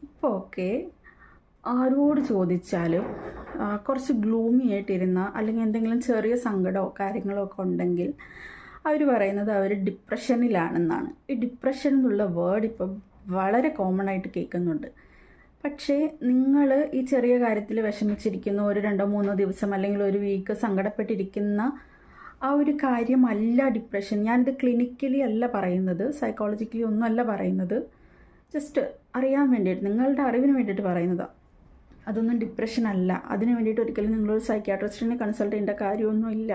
ഇപ്പോൾ ഓക്കെ, ആരോട് ചോദിച്ചാലും കുറച്ച് ഗ്ലൂമി ആയിട്ടിരുന്ന അല്ലെങ്കിൽ എന്തെങ്കിലും ചെറിയ സങ്കടമോ കാര്യങ്ങളോ ഒക്കെ ഉണ്ടെങ്കിൽ അവർ പറയുന്നത് അവർ ഡിപ്രഷനിലാണെന്നാണ്. ഈ ഡിപ്രഷൻ എന്നുള്ള വേർഡ് ഇപ്പം വളരെ കോമൺ ആയിട്ട് കേൾക്കുന്നുണ്ട്. പക്ഷേ നിങ്ങൾ ഈ ചെറിയ കാര്യത്തിൽ വിഷമിച്ചിരിക്കുന്നു, ഒരു 2-3 ദിവസം അല്ലെങ്കിൽ ഒരു വീക്ക് സങ്കടപ്പെട്ടിരിക്കുന്ന ആ ഒരു കാര്യമല്ല ഡിപ്രഷൻ. ഞാനിത് ക്ലിനിക്കലി അല്ല പറയുന്നത്, സൈക്കോളജിക്കലി ഒന്നുമല്ല പറയുന്നത്, ജസ്റ്റ് അറിയാൻ വേണ്ടിയിട്ട്, നിങ്ങളുടെ അറിവിന് വേണ്ടിയിട്ട് പറയുന്നതാണ്. അതൊന്നും ഡിപ്രഷൻ അല്ല. അതിന് വേണ്ടിയിട്ട് ഒരിക്കലും നിങ്ങളൊരു സൈക്യാട്രിസ്റ്റിനെ കൺസൾട്ട് ചെയ്യേണ്ട കാര്യമൊന്നുമില്ല.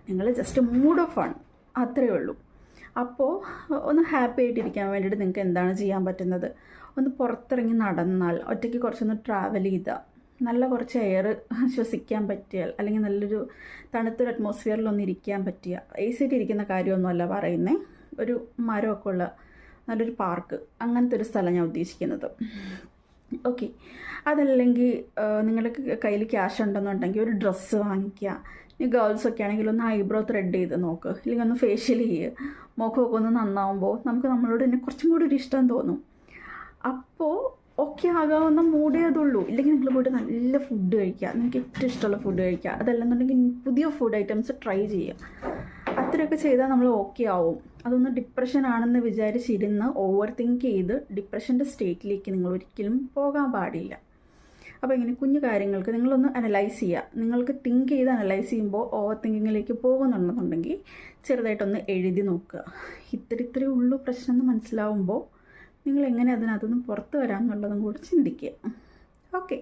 നിങ്ങൾ ജസ്റ്റ് മൂഡ് ഓഫ് ആണ്, അത്രയേ ഉള്ളൂ. അപ്പോൾ ഒന്ന് ഹാപ്പി ആയിട്ടിരിക്കാൻ വേണ്ടിയിട്ട് നിങ്ങൾക്ക് എന്താണ് ചെയ്യാൻ പറ്റുന്നത്? ഒന്ന് പുറത്തിറങ്ങി നടന്നാൽ, ഒറ്റയ്ക്ക് കുറച്ചൊന്ന് ട്രാവൽ ചെയ്താൽ, നല്ല കുറച്ച് എയർ ശ്വസിക്കാൻ പറ്റിയാൽ, അല്ലെങ്കിൽ നല്ലൊരു തണുത്തൊരു അറ്റ്മോസ്ഫിയറിലൊന്ന് ഇരിക്കാൻ പറ്റിയ, എ സിയിട്ട് ഇരിക്കുന്ന കാര്യമൊന്നുമല്ല പറയുന്നത്, ഒരു മരമൊക്കെ ഉള്ള നല്ലൊരു പാർക്ക്, അങ്ങനത്തെ ഒരു സ്ഥലം ഞാൻ ഉദ്ദേശിക്കുന്നത്. ഓക്കെ, അതല്ലെങ്കിൽ നിങ്ങളുടെ കയ്യിൽ ക്യാഷ് ഉണ്ടെന്നുണ്ടെങ്കിൽ ഒരു ഡ്രസ്സ് വാങ്ങിക്കുക. ഈ ഗേൾസൊക്കെ ആണെങ്കിൽ ഒന്ന് ഐബ്രോ ത്രെഡ് ചെയ്ത് നോക്ക്, അല്ലെങ്കിൽ ഒന്ന് ഫേഷ്യൽ ചെയ്യുക. മുഖമൊക്കെ ഒന്ന് നന്നാവുമ്പോൾ നമുക്ക് നമ്മളോട് തന്നെ കുറച്ചും കൂടി ഒരു ഇഷ്ടം തോന്നും. അപ്പോൾ ഓക്കെ ആകാവുന്ന മൂടേ അതുള്ളൂ. ഇല്ലെങ്കിൽ നിങ്ങൾ പോയിട്ട് നല്ല ഫുഡ് കഴിക്കുക, നിങ്ങൾക്ക് ഏറ്റവും ഇഷ്ടമുള്ള ഫുഡ് കഴിക്കുക. അതല്ലെന്നുണ്ടെങ്കിൽ പുതിയ ഫുഡ് ഐറ്റംസ് ട്രൈ ചെയ്യുക. അത്രയൊക്കെ ചെയ്താൽ നമ്മൾ ഓക്കെ ആവും. അതൊന്ന് ഡിപ്രഷൻ ആണെന്ന് വിചാരിച്ചിരുന്ന് ഓവർ തിങ്ക് ചെയ്ത് ഡിപ്രഷൻ്റെ സ്റ്റേറ്റിലേക്ക് നിങ്ങൾ ഒരിക്കലും പോകാൻ പാടില്ല. അപ്പോൾ ഇങ്ങനെ കുഞ്ഞു കാര്യങ്ങൾക്ക് നിങ്ങളൊന്ന് അനലൈസ് ചെയ്യുക. നിങ്ങൾക്ക് തിങ്ക് ചെയ്ത് അനലൈസ് ചെയ്യുമ്പോൾ ഓവർ തിങ്കിങ്ങിലേക്ക് പോകുന്നുണ്ടെന്നുണ്ടെങ്കിൽ ചെറുതായിട്ടൊന്ന് എഴുതി നോക്കുക. ഇത്രേ ഉള്ളൂ പ്രശ്നം എന്ന് മനസ്സിലാവുമ്പോൾ നിങ്ങൾ എങ്ങനെ അതിനകത്തുനിന്ന് പുറത്ത് വരാമെന്നുള്ളതും കൂടി ചിന്തിക്കുക. ഓക്കെ.